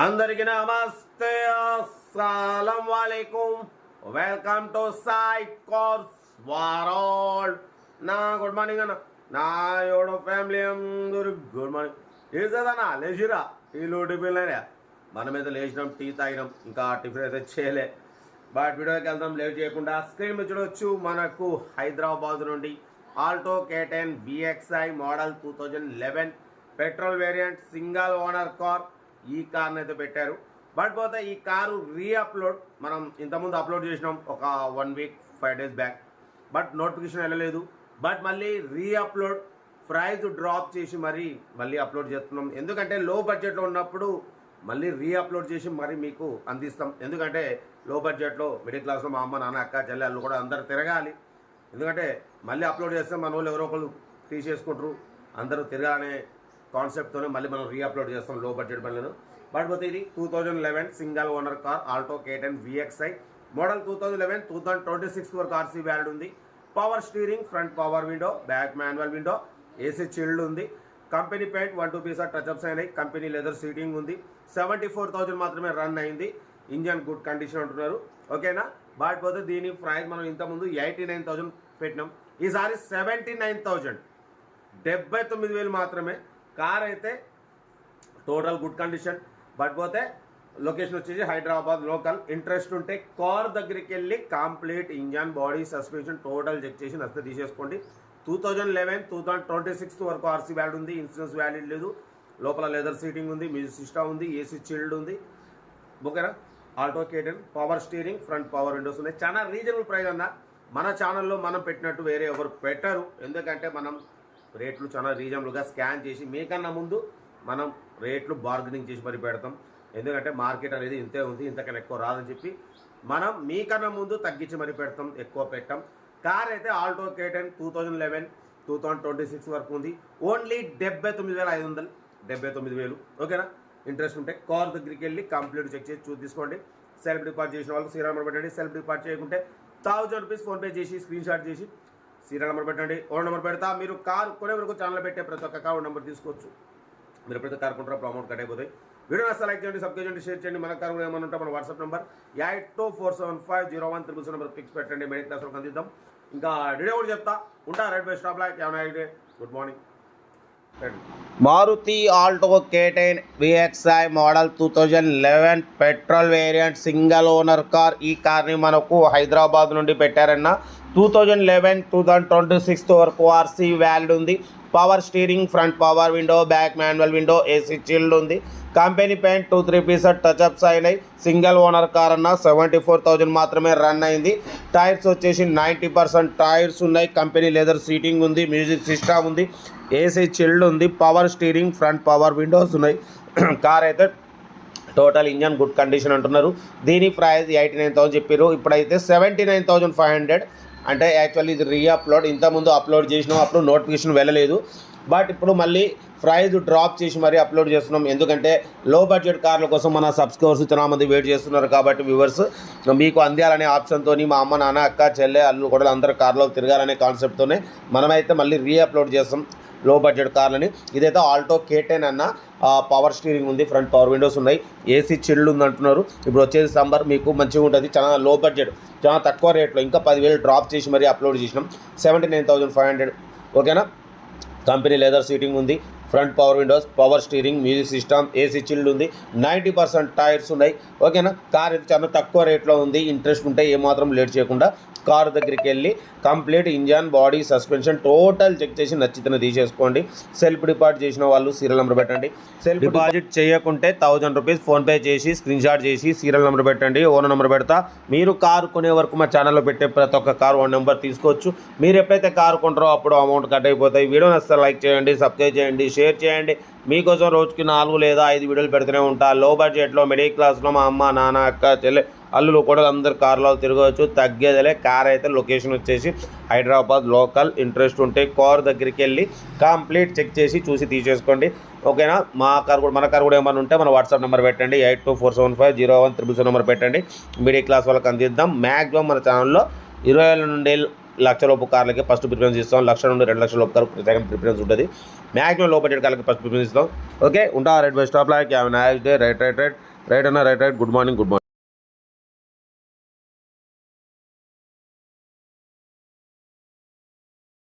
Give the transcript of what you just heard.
అందరికీ నమస్తే, అస్సలం వాలేకుం. Welcome to Sai Cars World. నా గుడ్ మార్నింగ్ అన్న, నా యోడో ఫ్యామిలీ అందరు గుడ్ మార్నింగ్. ఏదన్నా లేచిరా, టీలు టిఫిన్ అయినా మన మీద లేచినాం, టీ తాగినాం, ఇంకా టిఫిన్ అయితే చేయలే. బట్ వీడియోకి వెళ్దాం లేట్ చేయకుండా. స్క్రీన్ మీద చూడవచ్చు, మనకు హైదరాబాద్ నుండి Alto K10 VXi model 2011 petrol variant single owner car. ఈ కార్ని అయితే పెట్టారు. బట్ పోతే ఈ కారు రీఅప్లోడ్ మనం ఇంతకుముందు అప్లోడ్ చేసినాం ఒక 1 week 5 days back. But notification వెళ్ళలేదు. బట్ మళ్ళీ రీఅప్లోడ్ ప్రైస్ డ్రాప్ చేసి మళ్ళీ అప్లోడ్ చేస్తున్నాం. ఎందుకంటే లో బడ్జెట్లో ఉన్నప్పుడు మళ్ళీ రీఅప్లోడ్ చేసి మీకు అందిస్తాం. ఎందుకంటే లో బడ్జెట్లో మిడిల్ క్లాస్లో మా అమ్మ నాన్న అక్క చెల్లె వాళ్ళు కూడా అందరూ తిరగాలి. ఎందుకంటే మళ్ళీ అప్లోడ్ చేస్తే మన వాళ్ళు ఎవరో ఒకరు తీసేసుకుంటారు, అందరూ తిరగాలనే కాన్సెప్ట్తోనే మళ్ళీ మనం రీఅప్లోడ్ చేస్తాం లో బడ్జెట్ బండ్లను. బట్ పోతే ఇది 2011 single owner car Alto K10 VXi model 2011 2026 వరకు ఆర్సీ వ్యాలిడ్ ఉంది. Power steering, front power window, back manual window, AC chilled ఉంది. కంపెనీ పెయింట్ 1-2 పీసెస్ టచ్అప్స్ అయినాయి. కంపెనీ లెదర్ సీటింగ్ ఉంది. 74,000 మాత్రమే రన్ అయింది. ఇంజన్ గుడ్ కండిషన్ అంటున్నారు, ఓకేనా. బట్ పోతే దీని ప్రైస్ మనం ఇంతకుముందు 89,000 పెట్టినాం, ఈసారి 79,000 79,000 మాత్రమే. కార్ అయితే టోటల్ గుడ్ కండిషన్. బట్ పోతే లొకేషన్ వచ్చేసి హైదరాబాద్ లోకల్. ఇంట్రెస్ట్ ఉంటే కార్ దగ్గరికి వెళ్ళి complete engine, body, suspension total check చేసి నచ్చితే తీసేసుకోండి. 2011 2026 వరకు ఆర్సీ వ్యాలిడ్ ఉంది. ఇన్సూరెన్స్ వ్యాలిడ్ లేదు. లోపల లెదర్ సీటింగ్ ఉంది, మ్యూజిక్ సిస్టమ్ ఉంది, ఏసీ చిల్డ్ ఉంది, ఓకేనా. Alto K10 power steering, front power windows ఉన్నాయి. చాలా రీజనబుల్ ప్రైస్ అన్న. మన ఛానల్లో మనం పెట్టినట్టు వేరే ఎవరు పెట్టరు. ఎందుకంటే మనం రేట్లు చాలా రీజనబుల్గా స్కాన్ చేసి మీకన్నా ముందు మనం రేట్లు బార్గెనింగ్ చేసి పెడతాం. ఎందుకంటే మార్కెట్ అనేది ఇంతే ఉంది, ఇంతకన్నా ఎక్కువ రాదని చెప్పి మనం మీకన్నా ముందు తగ్గించి పెడతాం, ఎక్కువ పెట్టాం. కార్ అయితే ఆల్టో K10 2011 2026 వరకు ఉంది. ఓన్లీ 79,500 79,000, ఓకేనా. ఇంట్రెస్ట్ ఉంటే కార్ దగ్గరికి వెళ్ళి కంప్లీట్ చెక్ చేసి తీసుకోండి. సెల్ఫ్ డిపార్ట్ చేసిన వాళ్ళు సీరియల్ నెంబర్ పెట్టండి. సెల్ఫ్ డిపార్ట్ చేయకుంటే 1000 రూపీస్ ఫోన్పే చేసి స్క్రీన్ షాట్ చేసి సీరియల్ నెంబర్ పెట్టండి. ఓన్ నెంబర్ పెడతా. మీరు కార్ కొనే వరకు ఛానల్ పెట్టే ప్రతి ఒక్క కార్ నెంబర్ తీసుకోవచ్చు. మీరు ఎప్పుడైతే కార్ కొంటారో అప్పుడు అమౌంట్ కట్ అయిపోతాయి. వీడియో నచ్చితే లైక్ చేయండి, సబ్స్క్రైబ్ చేయండి, షేర్ చేయండి. మన కార్ కూడా ఏమైనా ఉంటే మన వాట్సాప్ నెంబర్ 82475013 నెంబర్ పిక్స్ పెట్టండి. మెడిక్ క్లాస్ వరకు అందిద్దాం. ఇంకా వీడియో కూడా చెప్తా ఉంటా. రైట్ బై స్టాప్ లైక్ ఏమైనా. Good morning. Maruti Alto K10 VXi model 2011 petrol variant single owner car. ఈ కార్ని మనకు హైదరాబాద్ నుండి పెట్టారన్న. 2011 2026 వరకు ఆర్సీ వ్యాలిడ్ ఉంది. Power steering, front power window, back manual window, AC chilled ఉంది. కంపెనీ పెయింట్ 2-3 పీసెస్ టచ్అప్స్ అయినాయి. సింగల్ ఓనర్ కార్ అన్న. 74,000 మాత్రమే రన్ అయింది. టైర్స్ వచ్చేసి 90% టైర్స్ ఉన్నాయి. కంపెనీ లెదర్ సీటింగ్ ఉంది, మ్యూజిక్ సిస్టమ్ ఉంది, ఏసీ చిల్డ్ ఉంది, power steering, front power windows ఉన్నాయి. కార్ అయితే టోటల్ ఇంజన్ గుడ్ కండిషన్ అంటున్నారు. దీని ప్రైస్ 89,000 చెప్పారు. ఇప్పుడైతే 79,500. అంటే యాక్చువల్లీ ఇది రీఅప్లోడ్. ఇంతకుముందు అప్లోడ్ చేసినాం, అప్పుడు నోటిఫికేషన్ వెళ్ళలేదు. బట్ ఇప్పుడు మళ్ళీ ప్రైస్ డ్రాప్ చేసి అప్లోడ్ చేస్తున్నాం. ఎందుకంటే లో బడ్జెట్ కార్ల కోసం మన సబ్స్క్రైబర్స్ చాలా మంది వెయిట్ చేస్తున్నారు. కాబట్టి వ్యూవర్స్ మీకు అందాలనే ఆప్షన్తో మా అమ్మ నాన్న అక్క చెల్లె అల్లు కూడా అందరూ కార్లో తిరగాలనే కాన్సెప్ట్తోనే మనమైతే మళ్ళీ రీఅప్లోడ్ చేస్తాం లో బడ్జెట్ కార్లని. ఇదైతే ఆల్టో K10 అన్న. పవర్ స్టీరింగ్ ఉంది, ఫ్రంట్ పవర్ విండోస్ ఉన్నాయి, ఏసీ చిల్డ్ ఉంది అంటున్నారు. ఇప్పుడు వచ్చేది సమ్మర్, మీకు మంచిగా ఉంటుంది. చాలా లో బడ్జెట్, చాలా తక్కువ రేట్లో ఇంకా 10,000 డ్రాప్ చేసి అప్లోడ్ చేసినాం. 79,500, ఓకేనా. కంపెనీ లెదర్ సీటింగ్ ఉంది, front power Windows, power steering, music system, AC chilled ఉంది, 90% టైర్స్ ఉన్నాయి, ఓకేనా. కార్ అయితే చాలా తక్కువ రేట్లో ఉంది. ఇంట్రెస్ట్ ఉంటే ఏమాత్రం లేట్ చేయకుండా కార్ దగ్గరికి వెళ్ళి complete engine, body, suspension total check చేసి నచ్చితేనే తీసేసుకోండి. సెల్ఫ్ డిపాజిట్ చేసిన వాళ్ళు సీరియల్ నెంబర్ పెట్టండి. సెల్ఫ్ డిపాజిట్ చేయకుంటే 1000 రూపీస్ ఫోన్పే చేసి స్క్రీన్ షాట్ చేసి సీరియల్ నెంబర్ పెట్టండి. ఓన్ నెంబర్ పెడతా. మీరు కారు కొనే వరకు మా ఛానల్లో పెట్టే ప్రతి ఒక్క కారు ఓన్ నెంబర్ తీసుకోవచ్చు. మీరు ఎప్పుడైతే కారు కొంటారో అప్పుడు అమౌంట్ కట్ అయిపోతాయి. వీడియో నచ్చితే లైక్ చేయండి, సబ్స్క్రైబ్ చేయండి, షేర్ చేయండి. మీకోసం రోజుకి 4 లేదా 5 వీడియోలు పెడుతూనే ఉంటా. లో బడ్జెట్లో మిడిల్ క్లాస్లో మా అమ్మ నాన్న అక్క చెల్లె అల్లులు కూడా అందరు కార్లో తిరగవచ్చు, తగ్గేదలే. కార్ అయితే లొకేషన్ వచ్చేసి హైదరాబాద్ లోకల్. ఇంట్రెస్ట్ ఉంటే కార్ దగ్గరికి వెళ్ళి కంప్లీట్ చెక్ చేసి చూసి తీసేసుకోండి, ఓకేనా. మన కార్ కూడా ఏమైనా ఉంటే మన వాట్సాప్ నెంబర్ పెట్టండి. 82475013 నెంబర్ పెట్టండి. మిడిల్ క్లాస్ వాళ్ళకి అందిద్దాం. మ్యాక్సిమం మన ఛానల్లో 20,000 నుండి లక్ష లోపు కార్లకి ఫస్ట్ ప్రిఫరెన్స్ ఇస్తాం. 1,00,000 నుండి 2,00,000 లోపు కార్ సెకండ్ ప్రిఫరెన్స్ ఉంటుంది. మ్యాక్సిమం లో బడ్జెట్ కార్లకి ఫస్ట్ ప్రిఫరెన్స్ ఇస్తాం. ఓకే, ఉంటా. Right bye stop like have a nice day. Right అన్న రైట్. Good morning.